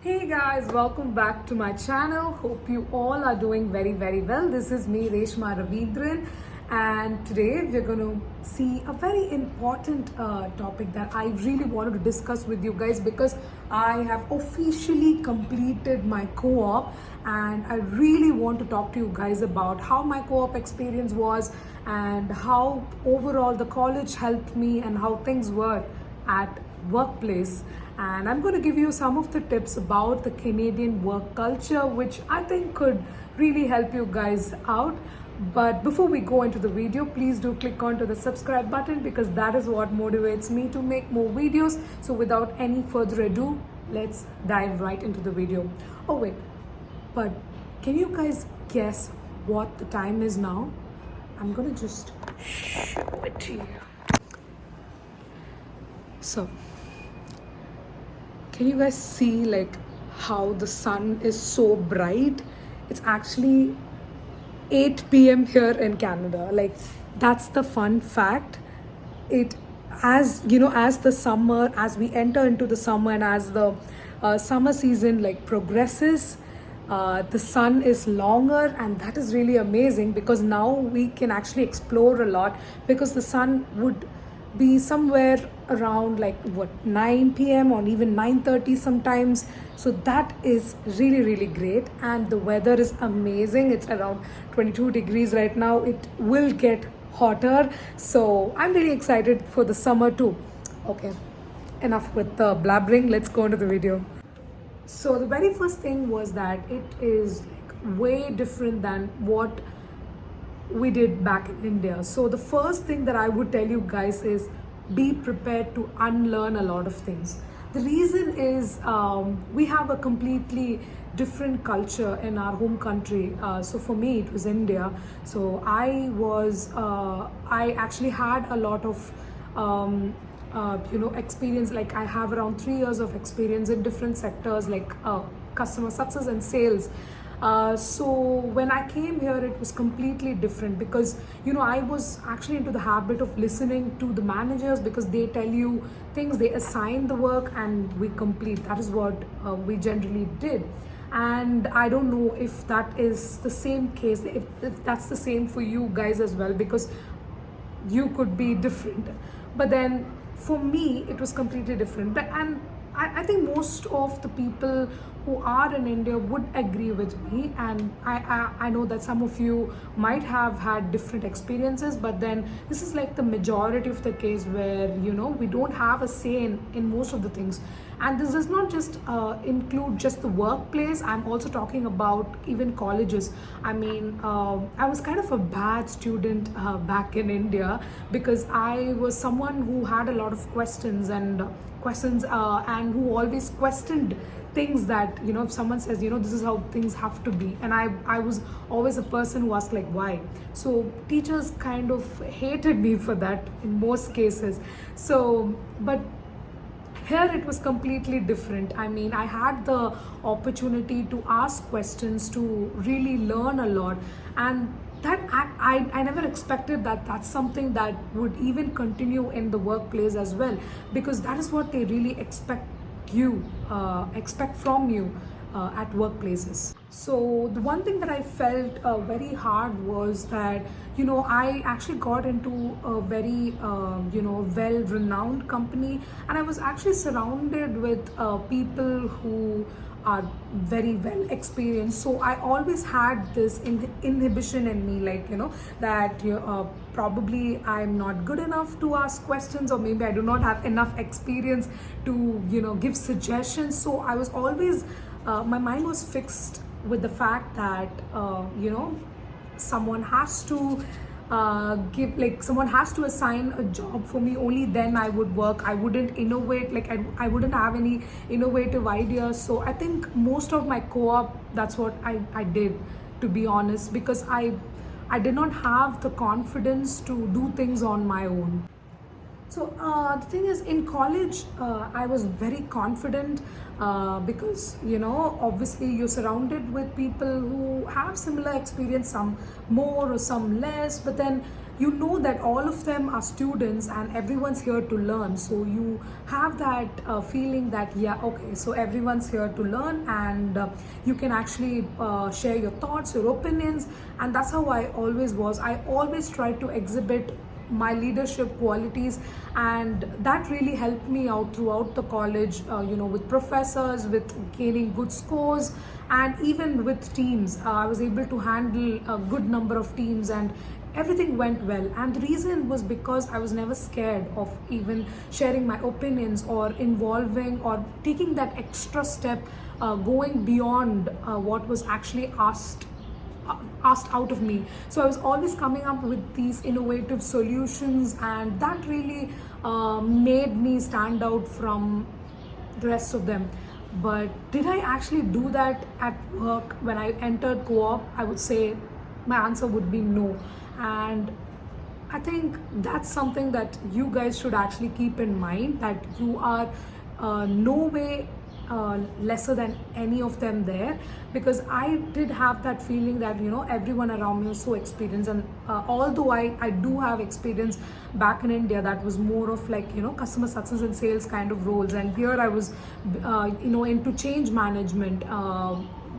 Hey guys, welcome back to my channel. Hope you all are doing very well. This is me, Reshma Ravindran, and today we're going to see a very important topic that I really wanted to discuss with you guys because I have officially completed my co-op and I really want to talk to you guys about how my co-op experience was and how overall the college helped me and how things were at workplace. And I'm going to give you some of the tips about the Canadian work culture which I think could really help you guys out. But before we go into the video, please do click onto the subscribe button because that is what motivates me to make more videos. So without any further ado, let's dive right into the video. Oh wait, but can you guys guess what the time is now? I'm gonna just show it to you. So can you guys see like how the sun is so bright? It's actually 8 p.m. here in Canada. Like, that's the fun fact. It, as you know, as the summer, as we enter into the summer and as the summer season like progresses, the sun is longer, and that is really amazing because now we can actually explore a lot because the sun would be somewhere around like 9 p.m. or even 9:30 sometimes. So that is really great, and the weather is amazing. It's around 22 degrees right now. It will get hotter, so I'm really excited for the summer too. Okay, enough with the blabbering, let's go into the video. So the very first thing was that it is like way different than what we did back in India. So the first thing that I would tell you guys is be prepared to unlearn a lot of things. The reason is we have a completely different culture in our home country. So for me, it was India. So I actually had a lot of experience. Like I have around 3 years of experience in different sectors like customer success and sales. So when I came here, it was completely different because I was actually into the habit of listening to the managers because they tell you things, they assign the work and we complete. That is what we generally did. And I don't know if that is the same case, if that's the same for you guys as well, because you could be different. But then for me, it was completely different. And I think most of the people who are in India would agree with me, and I know that some of you might have had different experiences, but then this is like the majority of the case where we don't have a say in most of the things. And this does not just include just the workplace. I'm also talking about even colleges. I mean, I was kind of a bad student back in India because I was someone who had a lot of questions and who always questioned things that if someone says this is how things have to be, and I was always a person who asked like why. So teachers kind of hated me for that in most cases. So but here it was completely different. I mean, I had the opportunity to ask questions, to really learn a lot, and that I never expected that that's something that would even continue in the workplace as well, because that is what they really expect from you at workplaces. So the one thing that I felt very hard was that I actually got into a very well-renowned company, and I was actually surrounded with people who are very well experienced. So I always had this inhibition in me, like that probably I'm not good enough to ask questions, or maybe I do not have enough experience to give suggestions. So I was always my mind was fixed with the fact that someone has to someone has to assign a job for me, only then I would work. I wouldn't innovate, like I wouldn't have any innovative ideas. So I think most of my co-op, that's what I did, to be honest, because I did not have the confidence to do things on my own. So the thing is, in college, I was very confident because, obviously you're surrounded with people who have similar experience, some more or some less. But then you know that all of them are students and everyone's here to learn. So you have that feeling that, yeah, okay, so everyone's here to learn, and you can actually share your thoughts, your opinions. And that's how I always was. I always tried to exhibit my leadership qualities, and that really helped me out throughout the college, with professors, with gaining good scores, and even with teams. I was able to handle a good number of teams, and everything went well. And the reason was because I was never scared of even sharing my opinions or involving or taking that extra step, going beyond what was actually asked out of me. So I was always coming up with these innovative solutions, and that really made me stand out from the rest of them. But did I actually do that at work when I entered co-op? I would say my answer would be no. And I think that's something that you guys should actually keep in mind, that you are no way lesser than any of them there, because I did have that feeling that everyone around me was so experienced. And although I do have experience back in India, that was more of like customer success and sales kind of roles, and here I was into change management,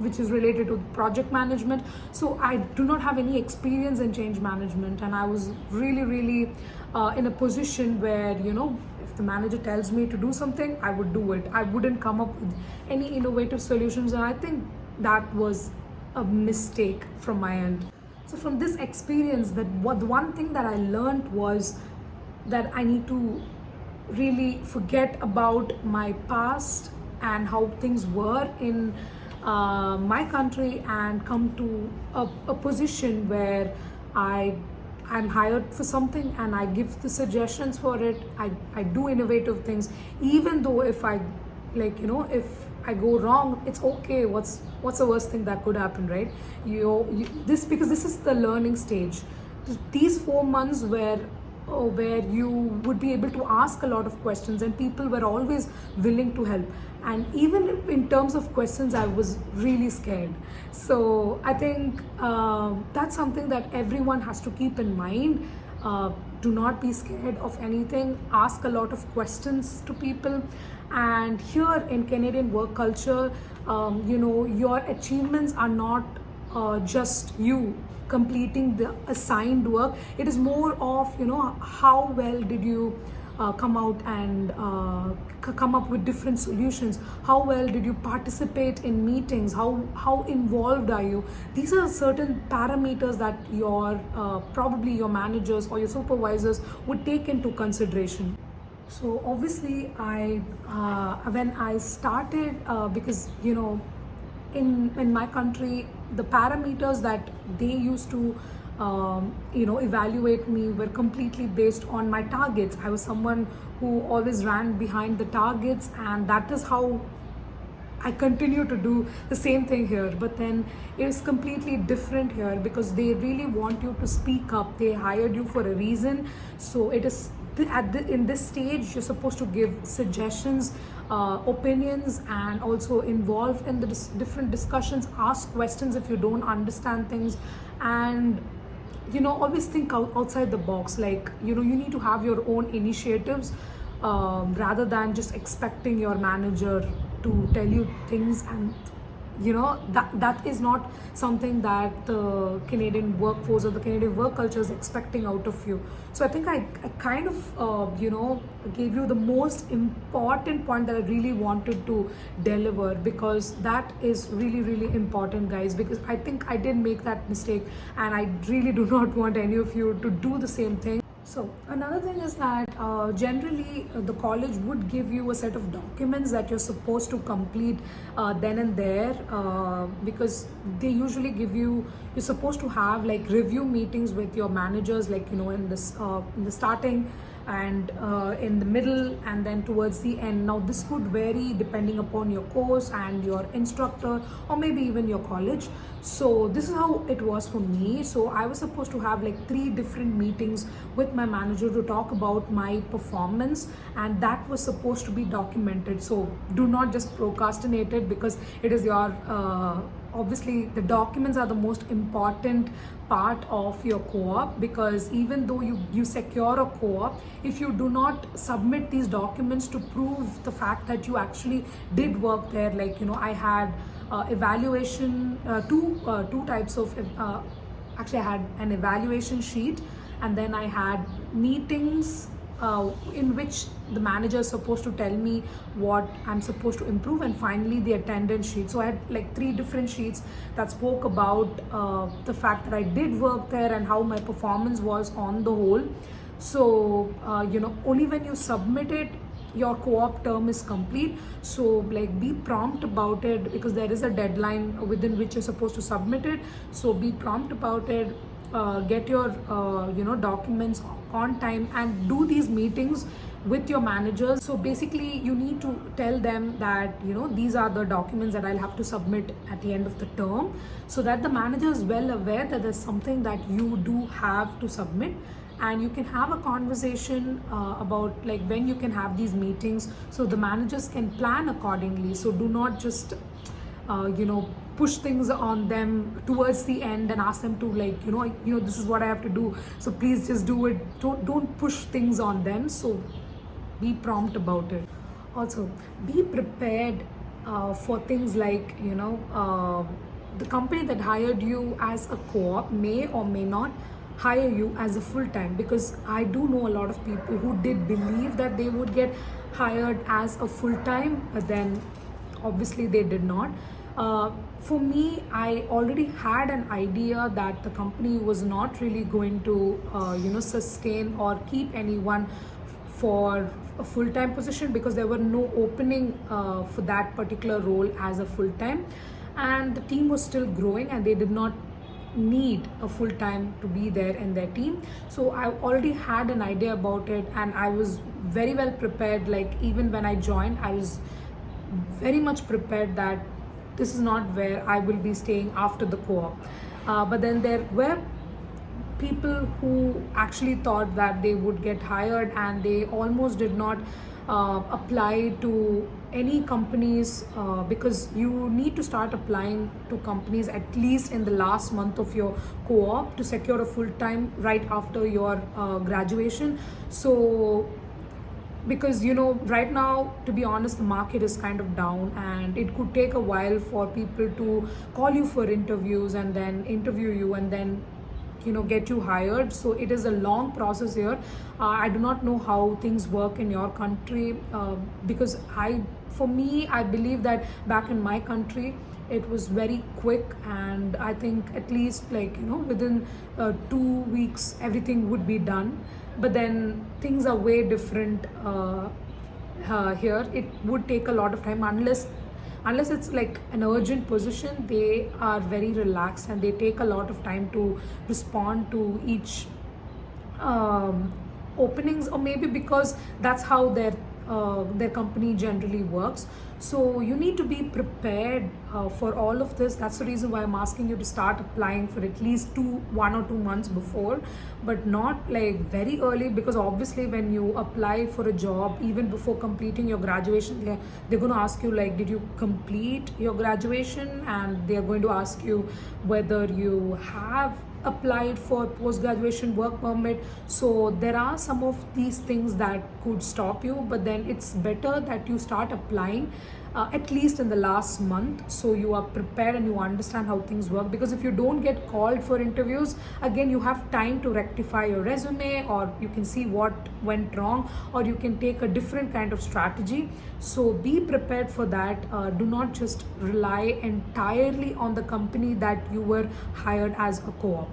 which is related to project management. So I do not have any experience in change management, and I was really in a position where if the manager tells me to do something, I would do it. I wouldn't come up with any innovative solutions, and I think that was a mistake from my end. So from this experience, the one thing that I learned was that I need to really forget about my past and how things were in my country, and come to a position where I'm hired for something and I give the suggestions for it. I do innovative things, even though if I if I go wrong, it's okay. What's the worst thing that could happen, right? Because this is the learning stage. These 4 months where you would be able to ask a lot of questions, and people were always willing to help. And even in terms of questions, I was really scared. So I think that's something that everyone has to keep in mind. Do not be scared of anything. Ask a lot of questions to people. And here in Canadian work culture, your achievements are not just you completing the assigned work. It is more of how well did you come out and come up with different solutions. How well did you participate in meetings? How involved are you? These are certain parameters that your probably your managers or your supervisors would take into consideration. So obviously when I started, because in my country, the parameters that they used to evaluate me were completely based on my targets. I was someone who always ran behind the targets, and that is how I continue to do the same thing here. But then it is completely different here, because they really want you to speak up. They hired you for a reason. So it is in this stage, you're supposed to give suggestions, opinions, and also involved in the different discussions. Ask questions if you don't understand things, and always think outside the box. Like you need to have your own initiatives, rather than just expecting your manager to tell you things. And that is not something that the Canadian workforce or the Canadian work culture is expecting out of you. So I think I kind of gave you the most important point that I really wanted to deliver, because that is really important, guys, because I think I did make that mistake, and I really do not want any of you to do the same thing. So another thing is that generally the college would give you a set of documents that you're supposed to complete then and there, because they usually you're supposed to have like review meetings with your managers, like in the starting and in the middle, and then towards the end. Now this could vary depending upon your course and your instructor, or maybe even your college. So this is how it was for me. So I was supposed to have like 3 different meetings with my manager to talk about my performance, and that was supposed to be documented. So do not just procrastinate it, because it is your obviously the documents are the most important part of your co-op, because even though you secure a co-op, if you do not submit these documents to prove the fact that you actually did work there, like I had evaluation, two types of actually I had an evaluation sheet, and then I had meetings in which the manager is supposed to tell me what I'm supposed to improve, and finally the attendance sheet. So I had like 3 different sheets that spoke about the fact that I did work there and how my performance was on the whole. So only when you submit it, your co-op term is complete. So like be prompt about it, because there is a deadline within which you're supposed to submit it. So be prompt about it. Get your documents on time, and do these meetings with your managers. So basically you need to tell them that these are the documents that I'll have to submit at the end of the term, so that the manager is well aware that there's something that you do have to submit. And you can have a conversation about like when you can have these meetings, so the managers can plan accordingly. So do not just push things on them towards the end and ask them to like this is what I have to do, so please just do it. Don't push things on them. So be prompt about it. Also be prepared for things like the company that hired you as a co-op may or may not hire you as a full-time, because I do know a lot of people who did believe that they would get hired as a full-time, but then obviously they did not. For me, I already had an idea that the company was not really going to sustain or keep anyone for a full-time position, because there were no opening for that particular role as a full-time, and the team was still growing and they did not need a full-time to be there in their team. So I already had an idea about it, and I was very well prepared. Like even when I joined, I was very much prepared that this is not where I will be staying after the co-op. But then there were people who actually thought that they would get hired, and they almost did not apply to any companies, because you need to start applying to companies at least in the last month of your co-op to secure a full-time right after your graduation. So because right now, to be honest, the market is kind of down, and it could take a while for people to call you for interviews and then interview you and then get you hired. So it is a long process here. I do not know how things work in your country, because for me, I believe that back in my country it was very quick, and I think at least like within 2 weeks everything would be done. But then things are way different here. It would take a lot of time, unless it's like an urgent position. They are very relaxed and they take a lot of time to respond to each openings, or maybe because that's how their company generally works. So you need to be prepared for all of this. That's the reason why I'm asking you to start applying for at least 1 or 2 months before, but not like very early, because obviously when you apply for a job, even before completing your graduation, they're going to ask you like, did you complete your graduation? And they're going to ask you whether you have applied for post-graduation work permit. So there are some of these things that could stop you, but then it's better that you start applying at least in the last month, so you are prepared and you understand how things work. Because if you don't get called for interviews, again you have time to rectify your resume, or you can see what went wrong, or you can take a different kind of strategy. So be prepared for that. Do not just rely entirely on the company that you were hired as a co-op.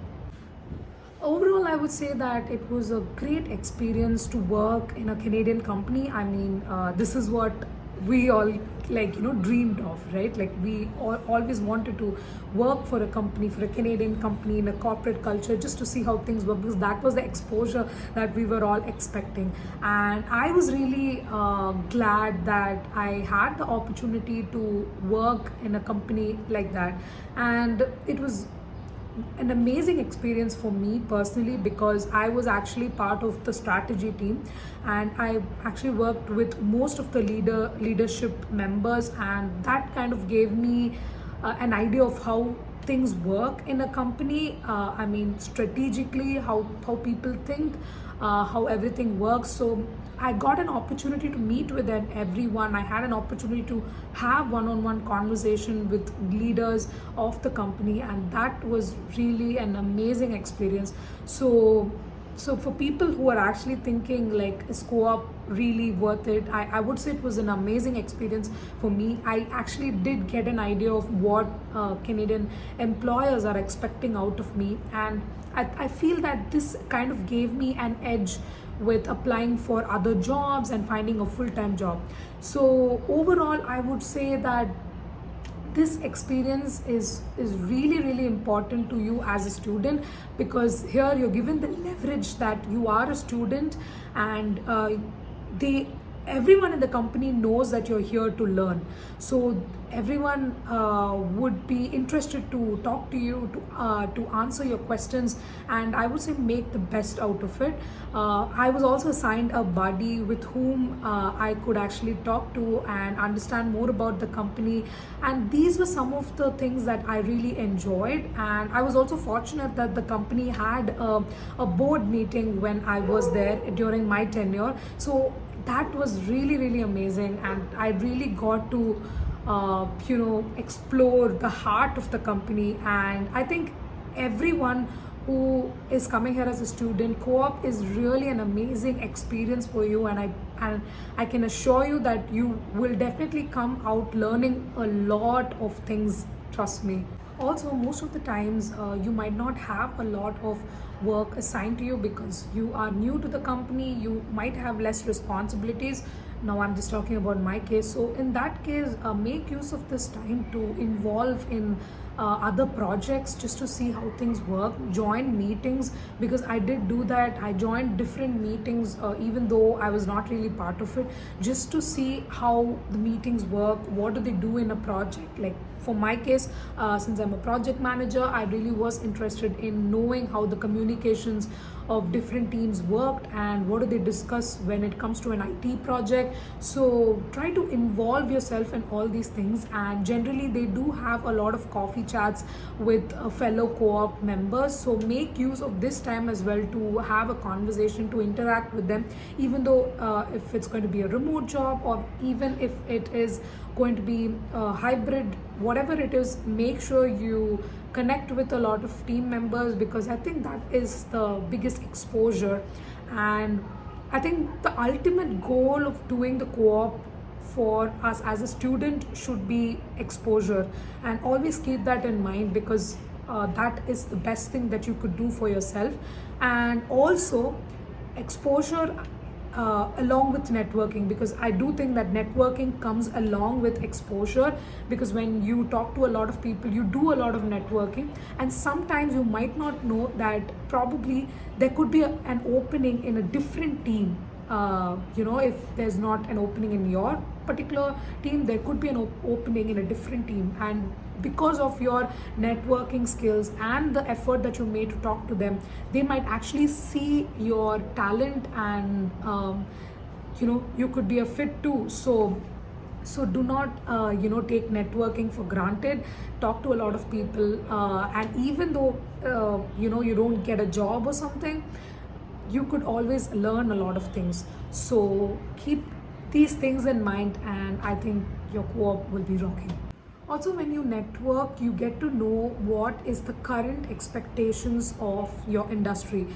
Overall, I would say that it was a great experience to work in a Canadian company. I mean, this is what we all dreamed of, right? Like we always wanted to work for a company, for a Canadian company in a corporate culture, just to see how things work, because that was the exposure that we were all expecting. And I was really glad that I had the opportunity to work in a company like that. And it was an amazing experience for me personally, because I was actually part of the strategy team, and I actually worked with most of the leadership members, and that kind of gave me an idea of how things work in a company. I mean, strategically, how people think, how everything works. So I got an opportunity to meet with everyone. I had an opportunity to have one-on-one conversation with leaders of the company, and that was really an amazing experience. So for people who are actually thinking like, is co-op really worth it, I would say it was an amazing experience for me. I actually did get an idea of what Canadian employers are expecting out of me, and I feel that this kind of gave me an edge with applying for other jobs and finding a full-time job. So overall, I would say that this experience is really important to you as a student, because here you're given the leverage that you are a student, and they everyone in the company knows that you're here to learn. So everyone would be interested to talk to you, to answer your questions, and I would say make the best out of it. I was also assigned a buddy with whom I could actually talk to and understand more about the company, and these were some of the things that I really enjoyed. And I was also fortunate that the company had a board meeting when I was there during my tenure. So that was really amazing, and I really got to explore the heart of the company. And I think everyone who is coming here as a student, co-op is really an amazing experience for you, and I can assure you that you will definitely come out learning a lot of things, trust me. Also, most of the times you might not have a lot of work assigned to you because you are new to the company. You might have less responsibilities. Now I'm just talking about my case. So in that case, make use of this time to involve in other projects just to see how things work. Join meetings, because I did do that. I joined different meetings even though I was not really part of it, just to see how the meetings work, what do they do in a project. Like for my case, since I'm a project manager, I really was interested in knowing how the communications of different teams worked and what do they discuss when it comes to an IT project. So try to involve yourself in all these things, and generally they do have a lot of coffee chats with fellow co-op members. So make use of this time as well to have a conversation, to interact with them, even though if it's going to be a remote job, or even if it is going to be hybrid, whatever it is, make sure you connect with a lot of team members, because I think that is the biggest exposure. And I think the ultimate goal of doing the co-op for us as a student should be exposure, and always keep that in mind, because that is the best thing that you could do for yourself. And also exposure along with networking, because I do think that networking comes along with exposure, because when you talk to a lot of people, you do a lot of networking, and sometimes you might not know that probably there could be an opening in a different team. If there's not an opening in your particular team, there could be an opening in a different team, and because of your networking skills and the effort that you made to talk to them, they might actually see your talent, and you could be a fit too. So do not take networking for granted. Talk to a lot of people, and even though you don't get a job or something, you could always learn a lot of things. So keep these things in mind, and I think your co-op will be rocking. Also, when you network, you get to know what is the current expectations of your industry.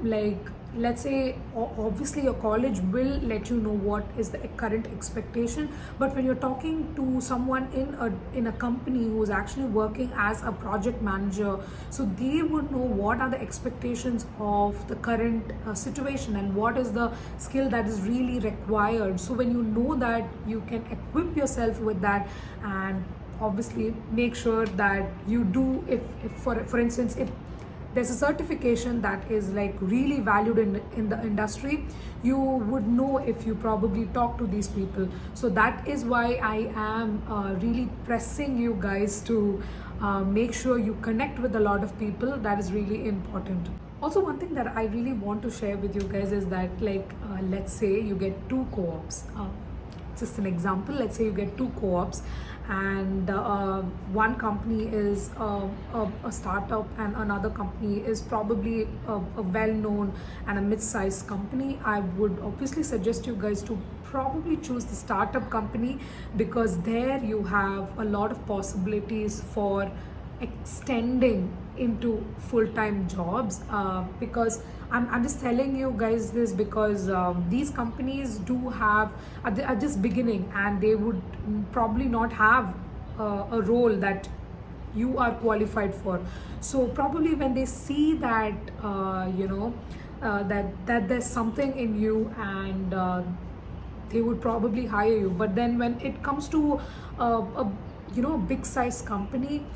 Like, let's say, obviously your college will let you know what is the current expectation, but when you're talking to someone in a company who is actually working as a project manager, so they would know what are the expectations of the current situation and what is the skill that is really required. So when you know that, you can equip yourself with that, and obviously make sure that you do, if for instance, if there's a certification that is like really valued in the industry, you would know if you probably talk to these people. So that is why I am really pressing you guys to make sure you connect with a lot of people. That is really important. Also, one thing that I really want to share with you guys is that, like, let's say you get two co-ops. just an example, let's say you get two co-ops, and one company is a startup and another company is probably a well-known and a mid-sized company. I would obviously suggest you guys to probably choose the startup company, because there you have a lot of possibilities for extending into full-time jobs, because I'm just telling you guys this because these companies do have at this beginning, and they would probably not have a role that you are qualified for. So probably when they see that that there's something in you, and they would probably hire you. But then when it comes to a big size company,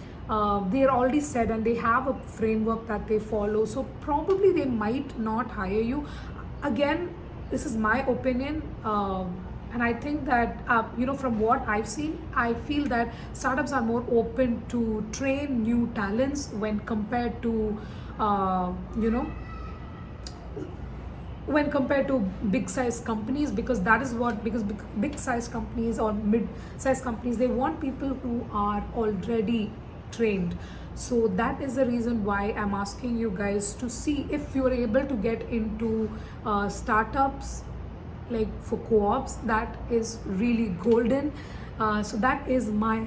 they're already set and they have a framework that they follow, so probably they might not hire you. Again, this is my opinion, and I think that from what I've seen, I feel that startups are more open to train new talents when compared to when compared to big size companies, because big size companies or mid size companies, they want people who are already trained. So that is the reason why I'm asking you guys to see if you're able to get into startups, like for co-ops. That is really golden. So that is my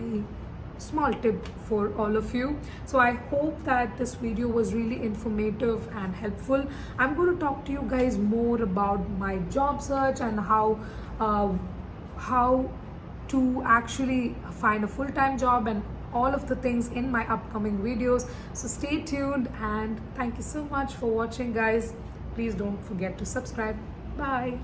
small tip for all of you. So I hope that this video was really informative and helpful. I'm going to talk to you guys more about my job search and how to actually find a full-time job and all of the things in my upcoming videos. So stay tuned, and thank you so much for watching, guys. Please don't forget to subscribe. Bye.